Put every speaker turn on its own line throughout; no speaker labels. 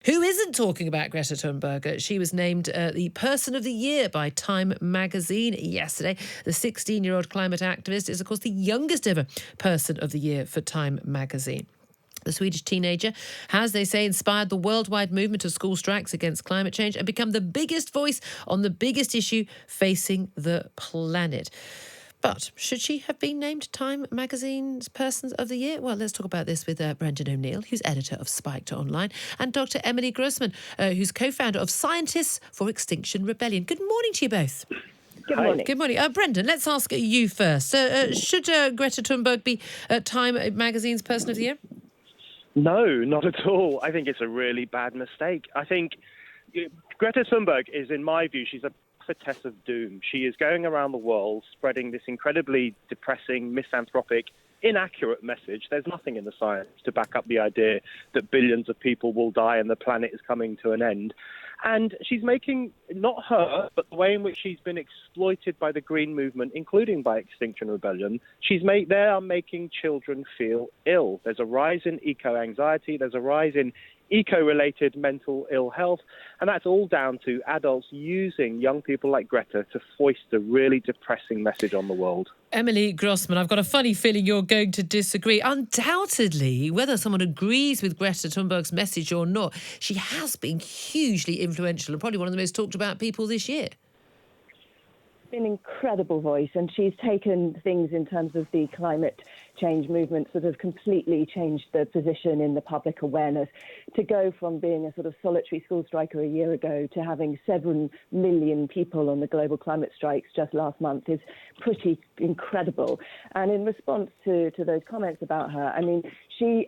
Who isn't talking about Greta Thunberg? She was named the Person of the Year by Time magazine yesterday. The 16-year-old climate activist is, of course, the youngest ever Person of the Year for Time magazine. The Swedish teenager has, they say, inspired the worldwide movement of school strikes against climate change and become the biggest voice on the biggest issue facing the planet. But should she have been named Time magazine's Person of the Year? Well, let's talk about this with Brendan O'Neill, who's editor of Spiked Online, and Dr Emily Grossman, who's co-founder of Scientists for Extinction Rebellion. Good morning to you both.
Good morning.
Good morning. Brendan, let's ask you first. Should Greta Thunberg be Time magazine's Person of the Year?
No, not at all. I think it's a really bad mistake. I think Greta Thunberg is, in my view, she's a prophetess of doom. She is going around the world spreading this incredibly depressing, misanthropic, inaccurate message. There's nothing in the science to back up the idea that billions of people will die and the planet is coming to an end. And she's making, not her, but the way in which she's been exploited by the Green Movement, including by Extinction Rebellion, they are making children feel ill. There's a rise in eco-anxiety, there's a rise in eco-related mental ill health, and that's all down to adults using young people like Greta to foist a really depressing message on the world.
Emily Grossman, I've got a funny feeling you're going to disagree. Undoubtedly, whether someone agrees with Greta Thunberg's message or not, she has been hugely influential and probably one of the most talked about people this year.
An incredible voice, and she's taken things in terms of the climate change movement, sort of completely changed the position in the public awareness. To go from being a sort of solitary school striker a year ago to having 7 million people on the global climate strikes just last month is pretty incredible. And in response to those comments about her, I mean,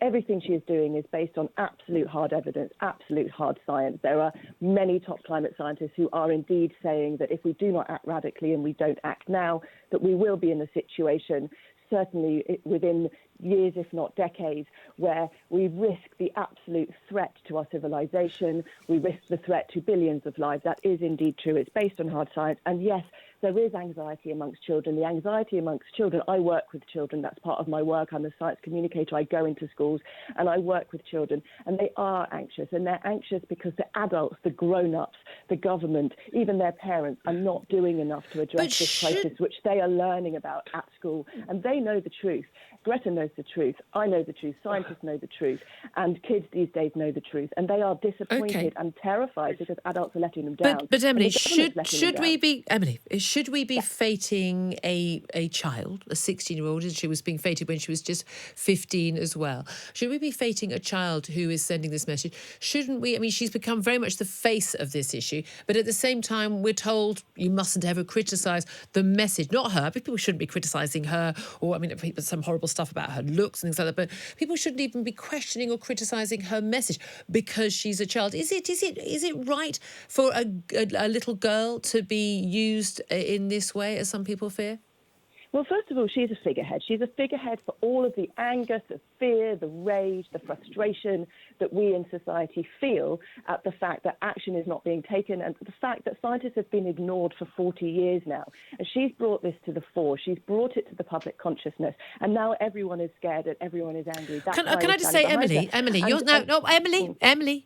everything she is doing is based on absolute hard evidence, absolute hard science. There are many top climate scientists who are indeed saying that if we do not act radically and we don't act now, that we will be in a situation, certainly within years, if not decades, where we risk the absolute threat to our civilization, we risk the threat to billions of lives. That is indeed true. It's based on hard science. And yes, there is anxiety amongst children. The anxiety amongst children, I work with children. That's part of my work. I'm a science communicator. I go into schools and I work with children, and they are anxious. And they're anxious because the adults, the grown-ups, the government, even their parents are not doing enough to address this crisis, which they are learning about at school. And they know the truth. Greta knows the truth. I know the truth. Scientists know the truth. And kids these days know the truth. And they are disappointed and terrified because adults are letting them down.
But Emily, should we be fating a child, a 16-year-old, and she was being fated when she was just 15 as well? Should we be fating a child who is sending this message? Shouldn't we? I mean, she's become very much the face of this issue, but at the same time, we're told you mustn't ever criticise the message, not her. People shouldn't be criticising her, or I mean, some horrible stuff about her looks and things like that. But people shouldn't even be questioning or criticising her message because she's a child. Is it right for a little girl to be used in this way, as some people fear?
Well, first of all, she's a figurehead. She's a figurehead for all of the anger, the fear, the rage, the frustration that we in society feel at the fact that action is not being taken and the fact that scientists have been ignored for 40 years now. And she's brought this to the fore. She's brought it to the public consciousness. And now everyone is scared and everyone is angry.
Can I just say, Emily,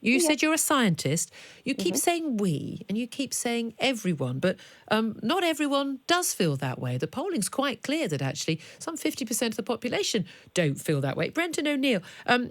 you said you're a scientist. You keep saying we and you keep saying everyone, but not everyone does feel that way. The polling's quite clear that actually some 50% of the population don't feel that way. Brendan O'Neill,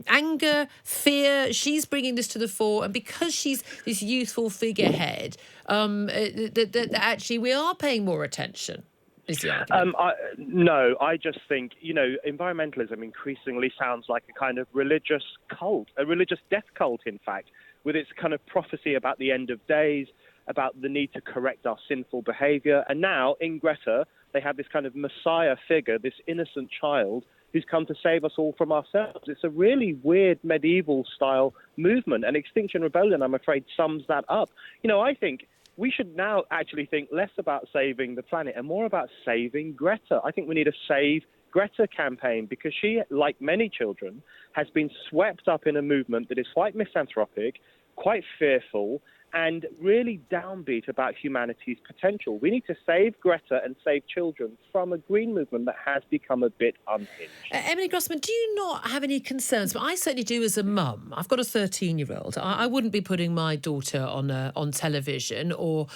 anger, fear, she's bringing this to the fore, and because she's this youthful figurehead, actually we are paying more attention. Is the argument?
No, I just think, environmentalism increasingly sounds like a kind of religious cult, a religious death cult, in fact, with its kind of prophecy about the end of days, about the need to correct our sinful behaviour. And now, in Greta, they have this kind of messiah figure, this innocent child who's come to save us all from ourselves. It's a really weird medieval-style movement, and Extinction Rebellion, I'm afraid, sums that up. I think we should now actually think less about saving the planet and more about saving Greta. I think we need a Save Greta campaign because she, like many children, has been swept up in a movement that is quite misanthropic, quite fearful, and really downbeat about humanity's potential. We need to save Greta and save children from a green movement that has become a bit unhinged.
Emily Grossman, do you not have any concerns? But I certainly do as a mum. I've got a 13-year-old. I wouldn't be putting my daughter on television or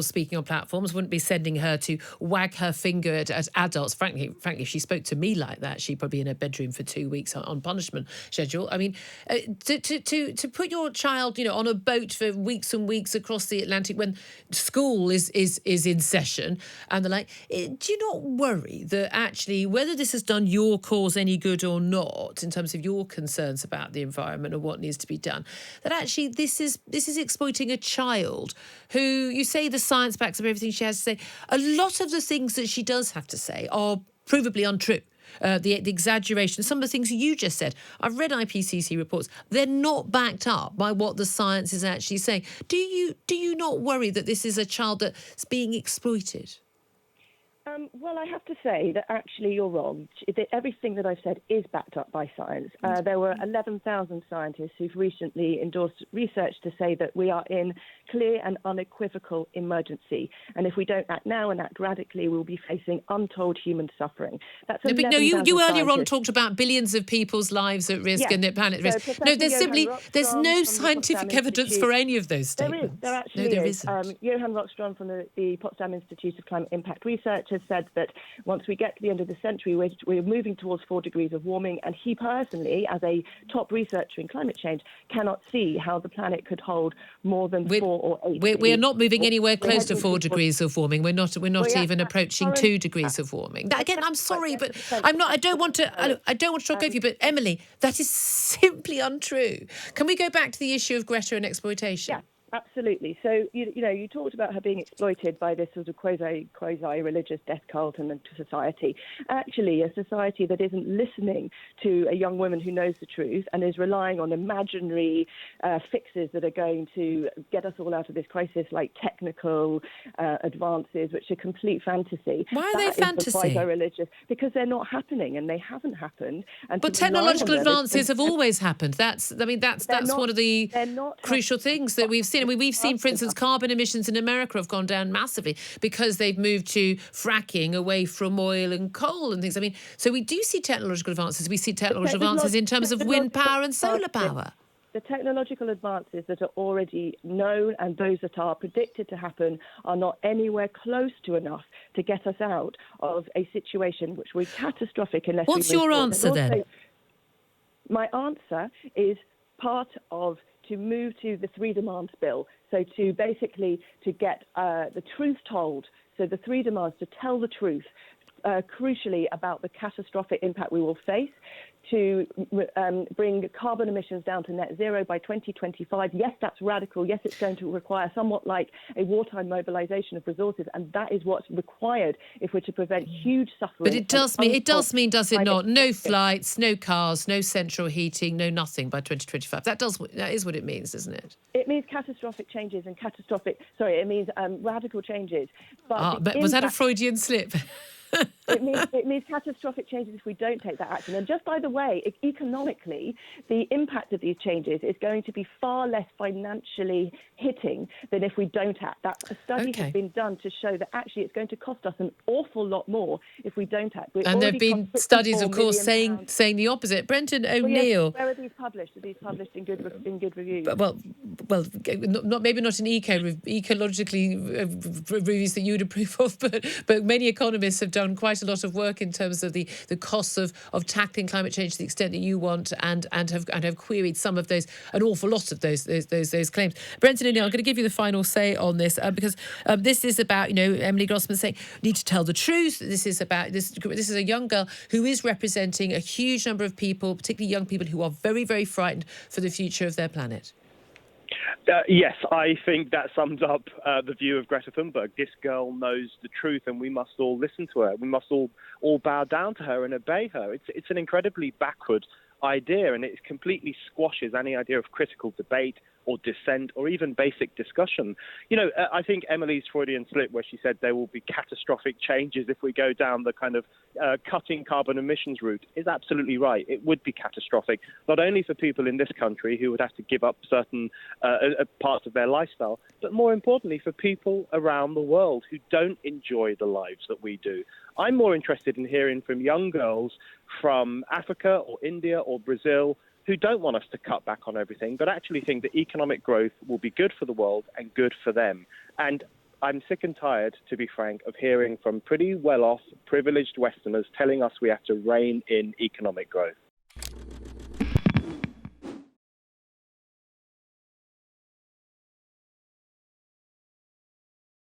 speaking on platforms. Wouldn't be sending her to wag her finger at adults. Frankly, if she spoke to me like that, she'd probably be in her bedroom for 2 weeks on punishment schedule. I mean, to put your child, on a boat for weeks and weeks across the Atlantic when school is in session and the like, do you not worry that actually whether this has done your cause any good or not in terms of your concerns about the environment or what needs to be done, that actually this is exploiting a child who, you say the science backs up everything she has to say. A lot of the things that she does have to say are provably untrue. The exaggeration, some of the things you just said. I've read IPCC reports. They're not backed up by what the science is actually saying. Do you not worry that this is a child that's being exploited?
Well, I have to say that actually you're wrong. Everything that I've said is backed up by science. There were 11,000 scientists who've recently endorsed research to say that we are in clear and unequivocal emergency. And if we don't act now and act radically, we'll be facing untold human suffering. That's
you earlier on talked about billions of people's lives at risk and the planet at risk. No, there's no scientific evidence for any of those statements.
There actually is. Johan Rockström from the Potsdam Institute of Climate Impact Research has said that once we get to the end of the century, we're moving towards 4 degrees of warming, and he personally, as a top researcher in climate change, cannot see how the planet could hold more than 4 or 8.
We're not moving anywhere close to 4 degrees of warming. We're not even approaching 2 degrees of warming. Again, I'm sorry, but I'm not. I don't want to talk over you. But Emily, that is simply untrue. Can we go back to the issue of Greta and exploitation?
Yeah. Absolutely. So, you talked about her being exploited by this sort of quasi-religious death cult and society. Actually, a society that isn't listening to a young woman who knows the truth and is relying on imaginary fixes that are going to get us all out of this crisis, like technical advances, which are complete fantasy.
Why are they fantasy?
Quasi-religious, because they're not happening and they haven't happened. And
but technological advances have always happened. That's one of the crucial things that we've seen. I mean, we've seen, for instance, carbon emissions in America have gone down massively because they've moved to fracking away from oil and coal and things. I mean, so we do see technological advances. We see technological advances in terms of wind power and solar power.
The technological advances that are already known and those that are predicted to happen are not anywhere close to enough to get us out of a situation which will be catastrophic unless
What's
we move
your
forward.
answer then?
My answer is part of to move to the 3 demands bill. So to basically to get the truth told. So the 3 demands to tell the truth, crucially about the catastrophic impact we will face, to bring carbon emissions down to net zero by 2025. Yes, that's radical. Yes, it's going to require somewhat like a wartime mobilization of resources, and that is what's required if we're to prevent huge suffering.
But it does mean, does it not? No flights, no cars, no central heating, no nothing by 2025. That is what it means, doesn't it?
It means catastrophic changes and it means radical changes.
But was that a Freudian slip?
It means catastrophic changes if we don't take that action. And just by the way, economically, the impact of these changes is going to be far less financially hitting than if we don't act. That a study has been done to show that actually it's going to cost us an awful lot more if we don't act.
And there have been studies, of course, saying the opposite. Brendan O'Neill.
Where are these published? Are these published in good reviews?
Well, maybe not in ecologically reviews that you would approve of, but many economists have done quite a lot of work in terms of the costs of tackling climate change to the extent that you want, and have queried some of those, an awful lot of those claims. Brendan O'Neill, I'm going to give you the final say on this because this is about Emily Grossman saying need to tell the truth. This is about this is a young girl who is representing a huge number of people, particularly young people who are very, very frightened for the future of their planet.
Yes, I think that sums up the view of Greta Thunberg. This girl knows the truth, and we must all listen to her. We must all bow down to her and obey her. It's an incredibly backward idea, and it completely squashes any idea of critical debate or dissent or even basic discussion. I think Emily's Freudian slip where she said there will be catastrophic changes if we go down the kind of cutting carbon emissions route is absolutely right. It would be catastrophic, not only for people in this country who would have to give up certain parts of their lifestyle, but more importantly for people around the world who don't enjoy the lives that we do. I'm more interested in hearing from young girls from Africa or India or Brazil who don't want us to cut back on everything, but actually think that economic growth will be good for the world and good for them. And I'm sick and tired, to be frank, of hearing from pretty well-off, privileged Westerners telling us we have to rein in economic growth.